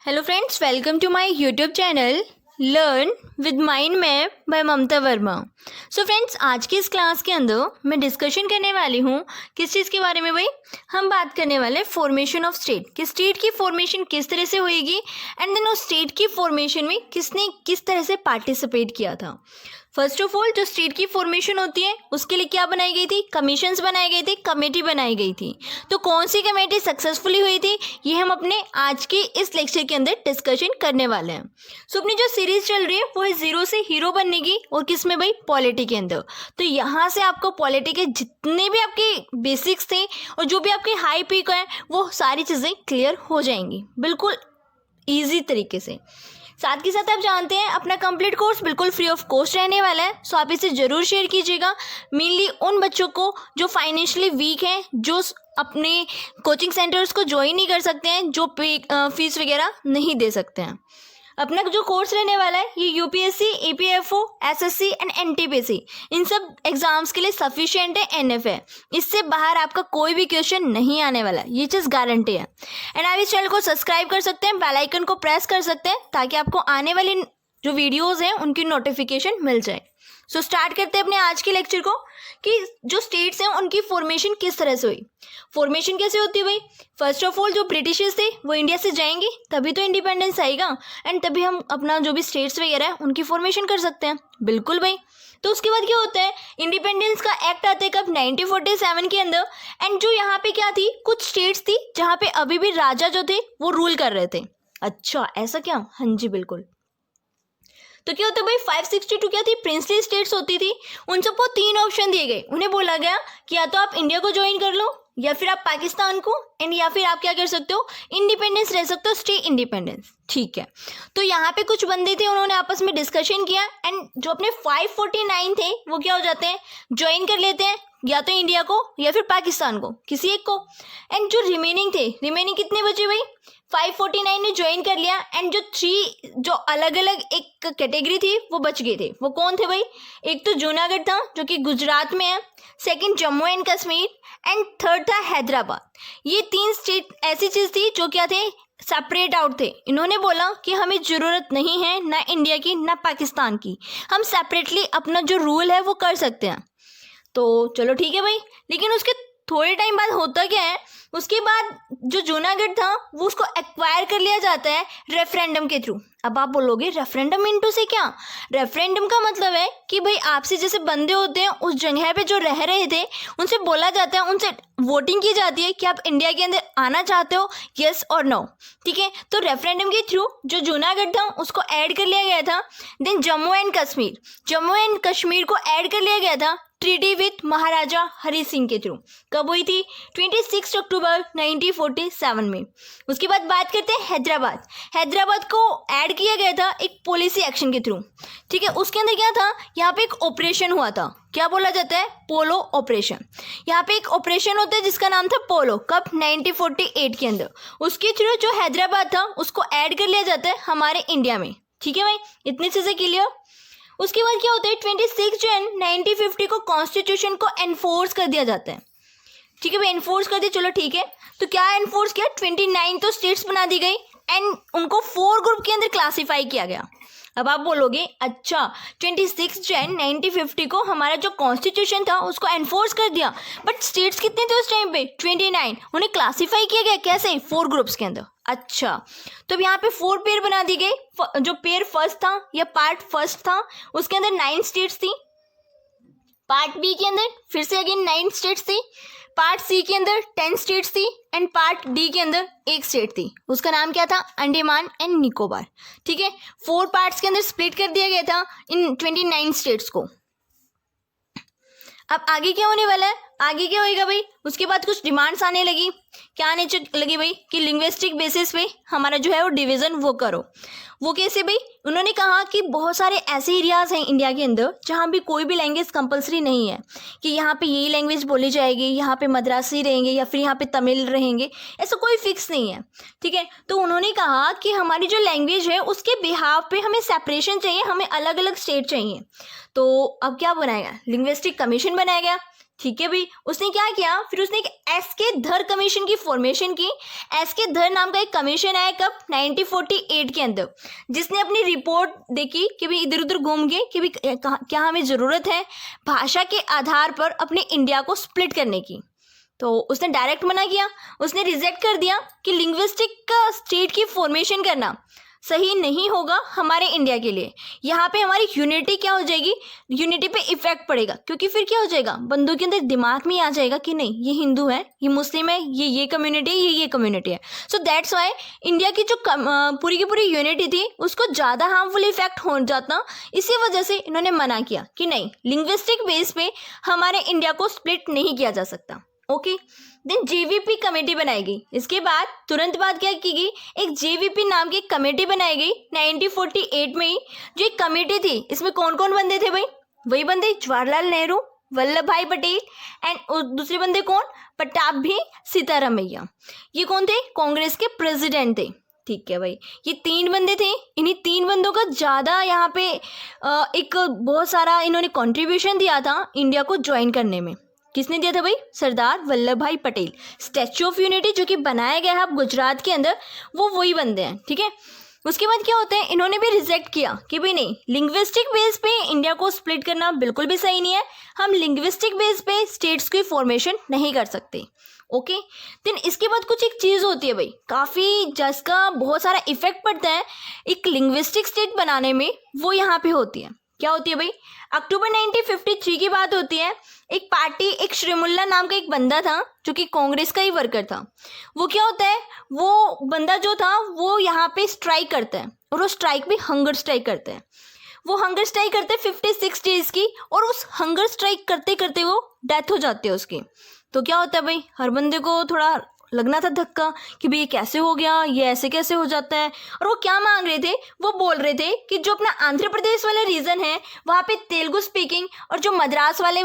Hello friends, welcome to my YouTube channel learn with mind map by Mamta Verma. So friends, आज की इस class के अंदर मैं डिस्कशन करने वाली हूँ किस चीज़ के बारे में भाई। हम बात करने वाले फॉर्मेशन ऑफ स्टेट कि स्टेट की फॉर्मेशन किस तरह से होएगी एंड देन उस स्टेट की फॉर्मेशन में किसने किस तरह से पार्टिसिपेट किया था। फर्स्ट ऑफ ऑल, जो स्टेट की फॉर्मेशन होती है उसके लिए क्या बनाई गई थी, कमीशंस बनाए गए थे, कमेटी बनाई गई थी। तो कौन सी कमेटी सक्सेसफुली हुई थी ये हम अपने आज के इस लेक्चर के अंदर डिस्कशन करने वाले हैं। सो अपनी जो सीरीज चल रही है वो है जीरो से हीरो बनने की, और किस में भाई, पॉलिटी के अंदर। तो यहाँ से आपको पॉलिटी के जितने भी आपके बेसिक्स थे और जो भी आपके हाई पीक है वो सारी चीज़ें क्लियर हो जाएंगी बिल्कुल ईजी तरीके से। साथ के साथ आप जानते हैं अपना कंप्लीट कोर्स बिल्कुल फ्री ऑफ कॉस्ट रहने वाला है, सो आप इसे ज़रूर शेयर कीजिएगा मेनली उन बच्चों को जो फाइनेंशियली वीक हैं, जो अपने कोचिंग सेंटर्स को ज्वाइन नहीं कर सकते हैं, जो फीस वगैरह नहीं दे सकते हैं। अपना जो कोर्स रहने वाला है ये यूपीएससी, एपीएफओ, एसएससी एंड एनटीपीसी इन सब एग्जाम्स के लिए सफिशिएंट है, एनएफ है। इससे बाहर आपका कोई भी क्वेश्चन नहीं आने वाला, ये चीज़ गारंटी है। एंड आप इस चैनल को सब्सक्राइब कर सकते हैं, बेल आइकन को प्रेस कर सकते हैं ताकि आपको आने वाली जो वीडियोज़ हैं उनकी नोटिफिकेशन मिल जाए। सो स्टार्ट करते हैं अपने आज के लेक्चर को कि जो स्टेट्स हैं उनकी फॉर्मेशन किस तरह से हुई। फॉर्मेशन कैसे होती है भाई? फर्स्ट ऑफ ऑल, जो ब्रिटिशर्स थे वो इंडिया से जाएंगे तभी तो इंडिपेंडेंस आएगा, एंड तभी हम अपना जो भी स्टेट्स वगैरह है उनकी फॉर्मेशन कर सकते हैं। बिल्कुल भाई। तो उसके बाद क्या होता है, इंडिपेंडेंस का एक्ट आता है कब, 1947 के अंदर। एंड जो यहाँ पे क्या थी, कुछ स्टेट्स थी जहाँ पे अभी भी राजा जो थे वो रूल कर रहे थे। अच्छा, ऐसा क्या? हाँ जी बिल्कुल। तो क्या होता है भाई, 562 क्या थी, प्रिंसली स्टेट्स होती थी। उन सबको 3 ऑप्शन दिए गए। उन्हें बोला गया कि या तो आप इंडिया को ज्वाइन कर लो, या फिर आप पाकिस्तान को, एंड या फिर आप क्या कर सकते हो, इंडिपेंडेंस रह सकते हो, स्टे इंडिपेंडेंस। ठीक है। तो यहाँ पे कुछ बंदे थे, उन्होंने आपस में डिस्कशन किया, एंड जो अपने 549 थे वो क्या हो जाते हैं, ज्वाइन कर लेते हैं या तो इंडिया को या फिर पाकिस्तान को, किसी एक को। एंड जो रिमेनिंग थे, रिमेनिंग कितने बचे भाई, 549 ने ज्वाइन कर लिया, एंड जो 3 जो अलग अलग एक कैटेगरी थी वो बच गए थे। वो कौन थे भाई? एक तो जूनागढ़ था जो कि गुजरात में है, second Jammu and Kashmir, and third था हैदराबाद। ये 3 स्टेट ऐसी चीज़ थी जो क्या थे, सेपरेट आउट थे। इन्होंने बोला कि हमें ज़रूरत नहीं है ना इंडिया की ना पाकिस्तान की, हम सेपरेटली अपना जो रूल है वो कर सकते हैं। तो चलो ठीक है भाई। लेकिन उसके थोड़े टाइम बाद होता क्या है, उसके बाद जो जूनागढ़ था वो उसको एक्वायर कर लिया जाता है रेफरेंडम के थ्रू। अब आप बोलोगे रेफरेंडम इनटू से क्या? रेफरेंडम का मतलब है कि भाई आपसे जैसे बंदे होते हैं उस जगह पे जो रह रहे थे उनसे बोला जाता है, उनसे वोटिंग की जाती है कि आप इंडिया के अंदर आना चाहते हो, यस और नो। ठीक है। तो रेफरेंडम के थ्रू जो जूनागढ़ था उसको ऐड कर लिया गया था। देन जम्मू एंड कश्मीर को ऐड कर लिया गया था ट्रीटी विथ महाराजा हरि सिंह के थ्रू। कब हुई थी? 26 अक्टूबर 1947 में। उसके बाद बात करते हैं हैदराबाद को ऐड किया गया था एक पॉलिसी एक्शन के थ्रू। ठीक है। उसके अंदर क्या था, यहाँ पे एक ऑपरेशन हुआ था, क्या बोला जाता है, पोलो ऑपरेशन। यहाँ पे एक ऑपरेशन होता है जिसका नाम था पोलो। कब? 1948 के अंदर। उसके थ्रू जो हैदराबाद था उसको ऐड कर लिया जाता है हमारे इंडिया में। ठीक है भाई, इतनी चीज़ें क्लियर। उसके बाद क्या होता है, 26 जन 1950 को कॉन्स्टिट्यूशन को एनफोर्स कर दिया जाता है। ठीक है भाई, एनफोर्स कर दिया, चलो ठीक है। तो क्या एनफोर्स किया, 29 तो स्टेट्स बना दी गई, एंड उनको 4 ग्रुप के अंदर क्लासीफाई किया गया। अब आप बोलोगे अच्छा, 26 जन 1950 को हमारा जो कॉन्स्टिट्यूशन था उसको एनफोर्स कर दिया, बट स्टेट्स कितने थे उस टाइम पे, 29। उन्हें क्लासीफाई किया गया कैसे, 4 ग्रुप्स के अंदर। अच्छा, तो अब यहाँ पे 4 पेयर बना दी गई। जो पेयर फर्स्ट था या पार्ट फर्स्ट था उसके अंदर 9 स्टेट्स थी, पार्ट बी के अंदर फिर से अगेन 9 स्टेट्स थी, पार्ट सी के अंदर 10 स्टेट्स थी, एंड पार्ट डी के अंदर 1 स्टेट थी। उसका नाम क्या था, अंडमान एंड निकोबार। ठीक है। 4 पार्ट्स के अंदर स्प्लिट कर दिया गया था इन 29 स्टेट्स को। अब आगे क्या होने वाला है, आगे क्या होएगा भाई, उसके बाद कुछ डिमांड्स आने लगी। क्या आने लगी भाई कि लिंग्विस्टिक बेसिस पे हमारा जो है वो डिवीज़न वो करो। वो कैसे भाई? उन्होंने कहा कि बहुत सारे ऐसे एरियाज़ हैं इंडिया के अंदर जहाँ भी कोई भी लैंग्वेज कंपलसरी नहीं है कि यहाँ पे यही लैंग्वेज बोली जाएगी, यहाँ पे मद्रासी रहेंगे या फिर यहाँ पे तमिल रहेंगे, ऐसा कोई फिक्स नहीं है। ठीक है। तो उन्होंने कहा कि हमारी जो लैंग्वेज है उसके बिहाव पे हमें सेपरेशन चाहिए, हमें अलग अलग स्टेट चाहिए। तो अब क्या बनाया गया, लिंग्विस्टिक कमीशन बनाया गया। ठीक है भाई, उसने क्या किया, फिर उसने एक एस.के. धर कमीशन की फॉर्मेशन की। एस.के. धर नाम का एक कमीशन आया कब, 1948 के अंदर, जिसने अपनी रिपोर्ट देखी कि भाई इधर उधर घूम गए कि भाई क्या हमें ज़रूरत है भाषा के आधार पर अपने इंडिया को स्प्लिट करने की। तो उसने डायरेक्ट मना किया, उसने रिजेक्ट कर दिया कि लिंग्विस्टिक स्टेट की फॉर्मेशन करना सही नहीं होगा हमारे इंडिया के लिए। यहाँ पे हमारी यूनिटी क्या हो जाएगी, यूनिटी पे इफेक्ट पड़ेगा, क्योंकि फिर क्या हो जाएगा, बंदों के अंदर दिमाग में आ जाएगा कि नहीं ये हिंदू है, ये मुस्लिम है, ये कम्युनिटी है, ये कम्युनिटी है। सो दैट्स वाई इंडिया की जो पूरी की पूरी यूनिटी थी उसको ज़्यादा हार्मफुल इफेक्ट हो जाता। इसी वजह से इन्होंने मना किया कि नहीं, लिंग्विस्टिक बेस पे हमारे इंडिया को स्प्लिट नहीं किया जा सकता। ओके, देन जेवीपी कमेटी बनाई गई। इसके बाद तुरंत बाद क्या की गई, एक जेवीपी नाम की एक कमेटी बनाई गई 1948 में ही। जो एक कमेटी थी इसमें कौन कौन बंदे थे भाई, वही बंदे जवाहरलाल नेहरू, वल्लभ भाई पटेल एंड दूसरे बंदे कौन, पट्टाभी सीतारामैया। ये कौन थे, कांग्रेस के प्रेसिडेंट थे। ठीक है भाई, ये 3 बंदे थे। इन्हीं 3 बंदों का ज़्यादा यहाँ पे एक बहुत सारा इन्होंने कॉन्ट्रीब्यूशन दिया था इंडिया को ज्वाइन करने में। किसने दिया था भाई, सरदार वल्लभ भाई पटेल। स्टैच्यू ऑफ यूनिटी जो कि बनाया गया है अब गुजरात के अंदर, वो वही बंदे हैं। ठीक है, उसके बाद क्या होता है, इन्होंने भी रिजेक्ट किया कि भाई नहीं, लिंग्विस्टिक बेस पे इंडिया को स्प्लिट करना बिल्कुल भी सही नहीं है, हम लिंग्विस्टिक बेस पे स्टेट्स की फॉर्मेशन नहीं कर सकते। ओके, देन इसके बाद कुछ एक चीज़ होती है भाई, काफ़ी जिसका बहुत सारा इफेक्ट पड़ता है एक लिंग्विस्टिक स्टेट बनाने में, वो यहाँ पे होती है। क्या होती है भाई, अक्टूबर 1953 की बात होती है। एक पार्टी, एक श्रीमुल्ला नाम का एक बंदा था जो कि कांग्रेस का ही वर्कर था। वो क्या होता है, वो बंदा जो था वो यहाँ पे स्ट्राइक करता है, और वो स्ट्राइक भी हंगर स्ट्राइक करता है। वो हंगर स्ट्राइक करते हैं 56 डेज की, और उस हंगर स्ट्राइक करते करते वो डेथ हो जाती है उसकी। तो क्या होता है भाई, हर बंदे को थोड़ा लगना था धक्का कि भाई ये कैसे हो गया, ये ऐसे कैसे हो जाता है। और वो क्या मांग रहे थे, वो बोल रहे थे कि जो अपना आंध्र प्रदेश वाला रीजन है वहाँ पे तेलुगु स्पीकिंग और जो मद्रास वाले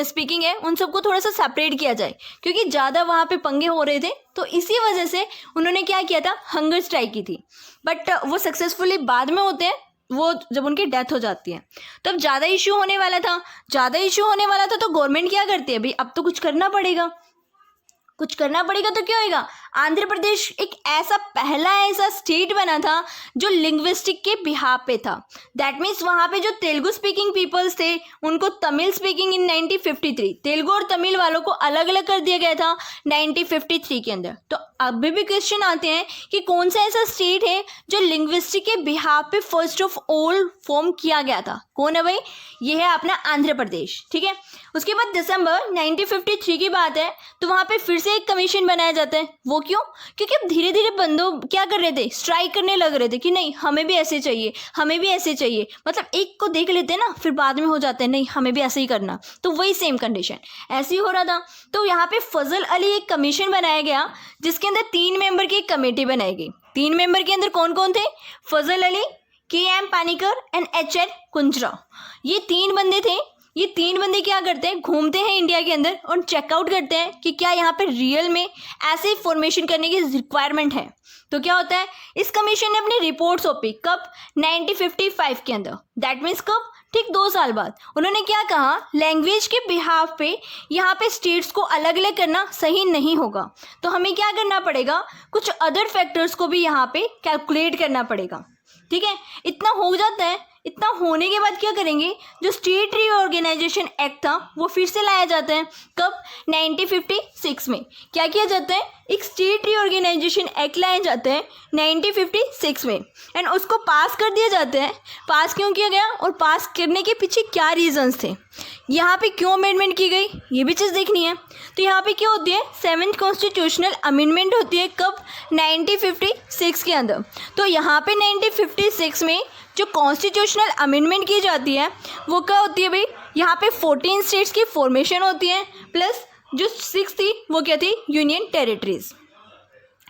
स्पीकिंग है उन सबको थोड़ा सा सेपरेट किया जाए, क्योंकि ज़्यादा वहाँ पे पंगे हो रहे थे। तो इसी वजह से उन्होंने क्या किया था, हंगर स्ट्राइक की थी। बट वो सक्सेसफुली बाद में होते हैं, वो जब उनकी डेथ हो जाती है। तो अब ज़्यादा इशू होने वाला था, तो गवर्नमेंट क्या करती है भाई, अब तो कुछ करना पड़ेगा। तो क्या होएगा, आंध्र प्रदेश एक पहला ऐसा स्टेट बना था जो लिंग्विस्टिक के बिहाफ पे था। दैट मीन्स वहाँ पे जो तेलुगु स्पीकिंग पीपल्स थे उनको तमिल स्पीकिंग इन 1953, तेलुगु और तमिल वालों को अलग अलग कर दिया गया था 1953 के अंदर। तो अभी भी क्वेश्चन आते हैं कि कौन सा ऐसा स्टेट है जो लिंग्विस्टिक के बिहाफ पे फर्स्ट ऑफ ऑल फॉर्म किया गया था, कौन है भाई, ये है अपना आंध्र प्रदेश। ठीक है, उसके बाद दिसंबर 1953 की बात है, तो वहाँ पे फिर से एक कमीशन बनाया जाता है। वो क्यों, क्योंकि अब धीरे धीरे बंदों क्या कर रहे थे, स्ट्राइक करने लग रहे थे कि नहीं हमें भी ऐसे चाहिए, हमें भी ऐसे चाहिए। मतलब एक को देख लेते हैं ना, फिर बाद में हो जाता है नहीं हमें भी ऐसे ही करना। तो वही सेम कंडीशन ऐसे ही हो रहा था। तो यहाँ पे फजल अली एक कमीशन बनाया गया जिसके अंदर 3 मेंबर की एक कमेटी बनाई गई। 3 मेंबर के अंदर कौन कौन थे, Fazal Ali, K M. Panikkar and H N. Kunzru. ये 3 बंदे थे। ये 3 बंदे क्या करते हैं, घूमते हैं इंडिया के अंदर और चेकआउट करते हैं कि क्या यहाँ पे रियल में ऐसे फॉर्मेशन करने की रिक्वायरमेंट है। तो क्या होता है, इस कमीशन ने अपनी रिपोर्ट सौंपी कब, 1955 के अंदर। दैट मीन्स कब, ठीक 2 साल बाद। उन्होंने क्या कहा, लैंग्वेज के बिहाफ पे यहाँ पे स्टेट्स को अलग अलग करना सही नहीं होगा, तो हमें क्या करना पड़ेगा, कुछ अदर फैक्टर्स को भी यहाँ पे कैलकुलेट करना पड़ेगा। ठीक है, इतना हो जाता है। इतना होने के बाद क्या करेंगे, जो स्टेट रीऑर्गेनाइजेशन एक्ट था वो फिर से लाया जाता है कब, 1956 में। क्या किया जाता है, एक स्टेट रीऑर्गेनाइजेशन एक्ट लाया जाता है 1956 में, एंड उसको पास कर दिया जाता है। पास क्यों किया गया और पास करने के पीछे क्या रीजंस थे, यहाँ पे क्यों अमेंडमेंट की गई, ये भी चीज़ देखनी है। तो यहाँ पे क्या होती है, 7th कॉन्स्टिट्यूशनल अमेंडमेंट होती है कब, 1956 के अंदर। तो यहाँ पे 1956 में जो कॉन्स्टिट्यूशनल अमेंडमेंट की जाती है वो क्या होती है भाई, यहाँ पे 14 स्टेट्स की फॉर्मेशन होती है, प्लस जो 6 थी वो क्या थी, यूनियन टेरिटरीज।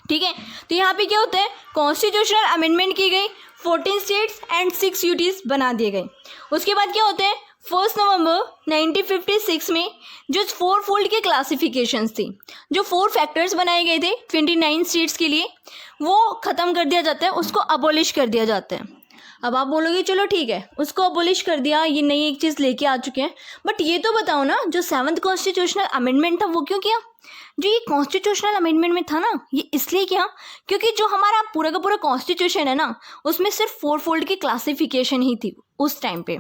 ठीक है, तो यहाँ पे क्या होता है, कॉन्स्टिट्यूशनल अमेंडमेंट की गई, 14 स्टेट्स एंड 6 यूटीज बना दिए गए। उसके बाद क्या होता है, 1 नवंबर 1956 में जो 4 फोल्ड के क्लासिफिकेशंस थी, जो 4 फैक्टर्स बनाए गए थे 29 स्टेट्स के लिए, वो ख़त्म कर दिया जाता है, उसको अबॉलिश कर दिया जाता है। अब आप बोलोगे चलो ठीक है, उसको अबोलिश कर दिया, ये नई एक चीज़ लेके आ चुके हैं, बट ये तो बताओ ना, जो 7th कॉन्स्टिट्यूशनल अमेंडमेंट था वो क्यों किया? जो ये कॉन्स्टिट्यूशनल अमेंडमेंट में था ना, ये इसलिए किया क्योंकि जो हमारा पूरा का पूरा कॉन्स्टिट्यूशन है ना, उसमें सिर्फ 4 फोल्ड की क्लासिफिकेशन ही थी उस टाइम पे।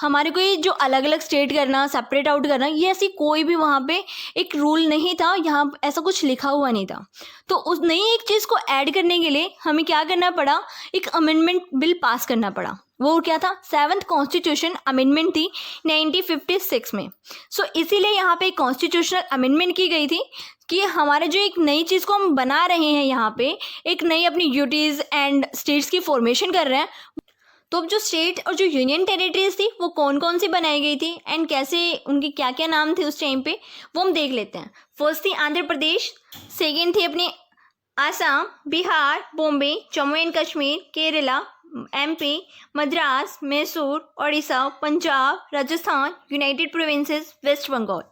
हमारे को ये जो अलग अलग स्टेट करना, सेपरेट आउट करना, ये ऐसी कोई भी वहाँ पे एक रूल नहीं था, यहाँ ऐसा कुछ लिखा हुआ नहीं था। तो उस नई एक चीज़ को ऐड करने के लिए हमें क्या करना पड़ा, एक अमेंडमेंट बिल पास करना पड़ा। वो क्या था? 7th कॉन्स्टिट्यूशन अमेंडमेंट थी 1956 में। सो इसीलिए यहाँ पे कॉन्स्टिट्यूशनल अमेंडमेंट की गई थी कि हमारे जो एक नई चीज़ को हम बना रहे हैं, यहाँ पे एक नई अपनी ड्यूटीज़ एंड स्टेट्स की फॉर्मेशन कर रहे हैं। तो अब जो स्टेट और जो यूनियन टेरिटरीज थी वो कौन कौन सी बनाई गई थी एंड कैसे, उनके क्या क्या नाम थे उस टाइम पे, वो हम देख लेते हैं। फर्स्ट थी आंध्र प्रदेश, सेकेंड थी अपनी Assam, Bihar, Bombay, Jammu and Kashmir, Kerala, MP, Madras, Mysore, Orissa, Punjab, Rajasthan, United Provinces, West Bengal.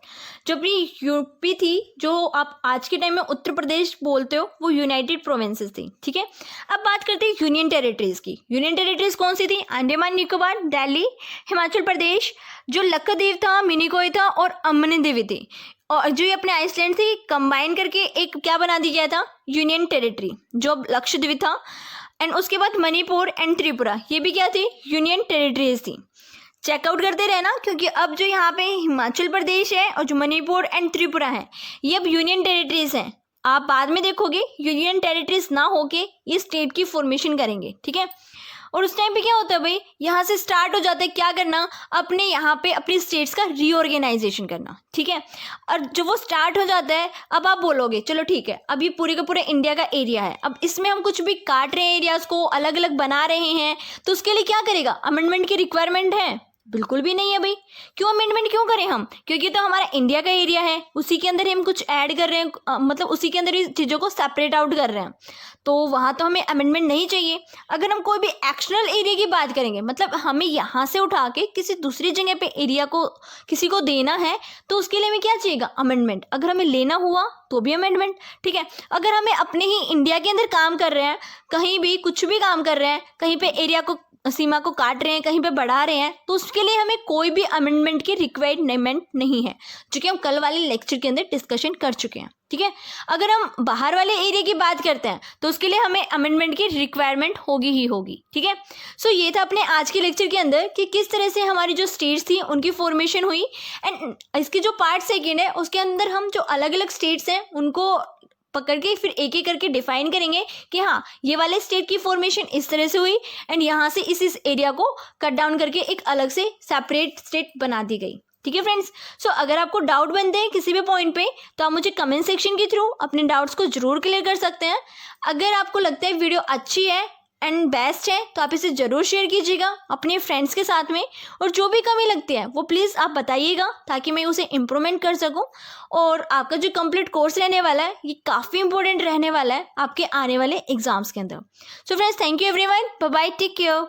जो अपनी यूपी थी, जो आप आज के टाइम में उत्तर प्रदेश बोलते हो, वो यूनाइटेड प्रोविंसेस थी। ठीक है, अब बात करते हैं यूनियन टेरिटरीज की। यूनियन टेरिटरीज कौन सी थी? अंडमान निकोबार, दिल्ली, हिमाचल प्रदेश, जो लक्षद्वीप था, मिनिकॉय था और अमनदीव थी। और जो ये अपने आइसलैंड थी, कंबाइन करके एक क्या बना दिया था? यूनियन टेरिटरी, जो लक्षद्वीप था। एंड उसके बाद मणिपुर एंड त्रिपुरा, ये भी क्या थी? यूनियन टेरिटरीज थी। चेकआउट करते रहना, क्योंकि अब जो यहाँ पे हिमाचल प्रदेश है और जो मणिपुर एंड त्रिपुरा है, ये अब यूनियन टेरिटरीज हैं। आप बाद में देखोगे यूनियन टेरिटरीज ना होके ये स्टेट की फॉर्मेशन करेंगे। ठीक है, और उस टाइम पे क्या होता है भाई, यहाँ से स्टार्ट हो जाता है क्या करना, अपने यहाँ पे अपनी स्टेट्स का रीऑर्गेनाइजेशन करना। ठीक है, और जब वो स्टार्ट हो जाता है, अब आप बोलोगे चलो ठीक है, अब ये पूरे का पूरा इंडिया का एरिया है, अब इसमें हम कुछ भी काट रहे हैं, एरियाज को अलग अलग बना रहे हैं, तो उसके लिए क्या करेगा? अमेंडमेंट की रिक्वायरमेंट है? बिल्कुल भी नहीं है भाई। क्यों अमेंडमेंट क्यों करें हम? क्योंकि तो हमारा इंडिया का एरिया है, उसी के अंदर ही हम कुछ ऐड कर रहे हैं, मतलब उसी के अंदर ही चीज़ों को सेपरेट आउट कर रहे हैं, तो वहाँ तो हमें अमेंडमेंट नहीं चाहिए। अगर हम कोई भी एक्शनल एरिया की बात करेंगे, मतलब हमें यहाँ से उठा के किसी दूसरी जगह पे एरिया को किसी को देना है, तो उसके लिए हमें क्या चाहिएगा? अमेंडमेंट। अगर हमें लेना हुआ तो भी अमेंडमेंट। ठीक है, अगर हमें अपने ही इंडिया के अंदर काम कर रहे हैं, कहीं भी कुछ भी काम कर रहे हैं, कहीं पे एरिया को, सीमा को काट रहे हैं, कहीं पे बढ़ा रहे हैं, तो उसके लिए हमें कोई भी अमेंडमेंट की रिक्वायरमेंट नहीं है, जो कि हम कल वाले लेक्चर के अंदर डिस्कशन कर चुके हैं। ठीक है, अगर हम बाहर वाले एरिया की बात करते हैं, तो उसके लिए हमें अमेंडमेंट की रिक्वायरमेंट होगी ही होगी। ठीक है, सो ये था अपने आज के लेक्चर के अंदर कि किस तरह से हमारी जो स्टेट्स थी उनकी फॉर्मेशन हुई। एंड इसकी जो पार्ट सेकेंड है, उसके अंदर हम जो अलग अलग स्टेट्स हैं उनको पकड़ के फिर एक एक करके डिफाइन करेंगे कि हाँ, ये वाले स्टेट की फॉर्मेशन इस तरह से हुई एंड यहाँ से इस एरिया को कट डाउन करके एक अलग से सेपरेट स्टेट बना दी गई। ठीक है फ्रेंड्स, सो अगर आपको डाउट बनते हैं किसी भी पॉइंट पे, तो आप मुझे कमेंट सेक्शन के थ्रू अपने डाउट्स को जरूर क्लियर कर सकते हैं। अगर आपको लगता है वीडियो अच्छी है एंड बेस्ट है, तो आप इसे ज़रूर शेयर कीजिएगा अपने फ्रेंड्स के साथ में, और जो भी कमी लगती है वो प्लीज़ आप बताइएगा, ताकि मैं उसे इम्प्रूवमेंट कर सकूं। और आपका जो कंप्लीट कोर्स रहने वाला है, ये काफ़ी इंपॉर्टेंट रहने वाला है आपके आने वाले एग्जाम्स के अंदर। So friends, thank you everyone, bye bye, take care.